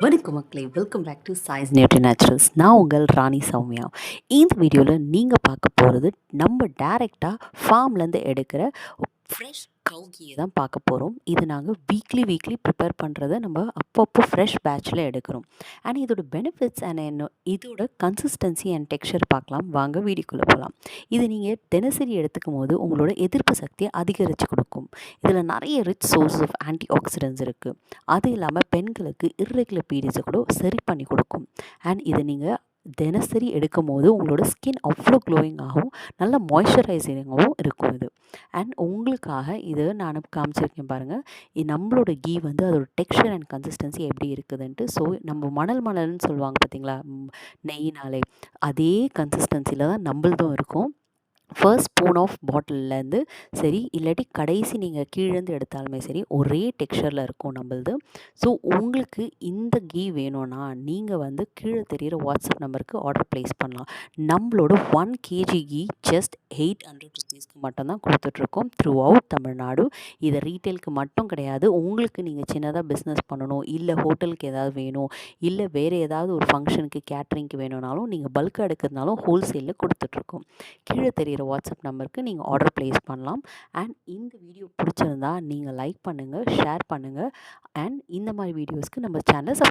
வணக்கம் மக்களே, welcome back to Science Nutri Naturals. நான் உங்கள் ராணி சௌமியா. இந்த வீடியோவில் நீங்கள் பார்க்க போகிறது நம்ம டைரெக்டாக ஃபார்ம்லேருந்து எடுக்கிற ஃப்ரெஷ் கவுகியை தான் பார்க்க போகிறோம். இது நாங்கள் வீக்லி ப்ரிப்பேர் பண்ணுறதை நம்ம அப்பப்போ ஃப்ரெஷ் பேட்சில் எடுக்கிறோம். அண்ட் இதோட பெனிஃபிட்ஸ் அண்ட் இதோட கன்சிஸ்டன்சி அண்ட் டெக்ஸ்சர் பார்க்கலாம். வாங்க வீடியோக்குள்ளே போகலாம். இது நீங்கள் தினசரி எடுத்துக்கும் போது உங்களோட எதிர்ப்பு சக்தியை அதிகரித்து கொடுக்கும். இதில் நிறைய rich source of antioxidants இருக்குது. அது இல்லாமல் பெண்களுக்கு இர்ரெகுலர் பீரியட்ஸை கூட சரி பண்ணி கொடுக்கும். அண்ட் இதை நீங்கள் தினசரி எடுக்கும் போது உங்களோட ஸ்கின் அவ்வளோ க்ளோயிங் ஆகும், நல்ல மாய்ஸ்சரைசிங்காகவும் இருக்கும் இது. அண்ட் உங்களுக்காக இது நான் காமிச்சிருக்கேன் பாருங்கள். நம்மளோட கீ வந்து அதோட டெக்ஸ்சர் அண்ட் கன்சிஸ்டன்சி எப்படி இருக்குதுன்ட்டு. ஸோ நம்ம மணல்னு சொல்லுவாங்க பார்த்தீங்களா, நெய்னாலே அதே கன்சிஸ்டன்சியில் தான் நம்மளதும் இருக்கும். ஃபர்ஸ்ட் ஸ்பூன் ஆஃப் பாட்டில்லேருந்து சரி, இல்லாட்டி கடைசி நீங்கள் கீழேருந்து எடுத்தாலுமே சரி, ஒரே டெக்ஸ்சரில் இருக்கும் நம்மளது. ஸோ உங்களுக்கு இந்த கீ வேணும்னா நீங்கள் வந்து கீழே தெரிகிற வாட்ஸ்அப் நம்பருக்கு ஆர்டர் ப்ளேஸ் பண்ணலாம். நம்மளோட 1 kg கீ ஜஸ்ட் 800 ருபீஸ்க்கு மட்டும்தான் கொடுத்துட்ருக்கோம் த்ரூ அவுட் தமிழ்நாடு. இதை ரீட்டெயிலுக்கு மட்டும் கிடையாது, உங்களுக்கு நீங்கள் சின்னதாக பிஸ்னஸ் பண்ணணும், இல்லை ஹோட்டலுக்கு ஏதாவது வேணும், இல்லை வேறு ஏதாவது ஒரு ஃபங்க்ஷனுக்கு கேட்ரிங்க்கு வேணும்னாலும் நீங்கள் பல்காக எடுக்கிறதுனாலும் ஹோல்சேலில் கொடுத்துட்ருக்கோம். கீழே தெரிகிற வாட்ஸ்அப் நம்பருக்கு நீங்கள் ஆர்டர் ப்ளேஸ் பண்ணலாம். அண்ட் இந்த வீடியோ பிடிச்சிருந்தா நீங்கள் லைக் பண்ணுங்கள், ஷேர் பண்ணுங்கள். அண்ட் இந்த மாதிரி வீடியோஸ்க்கு நம்ம சேனலை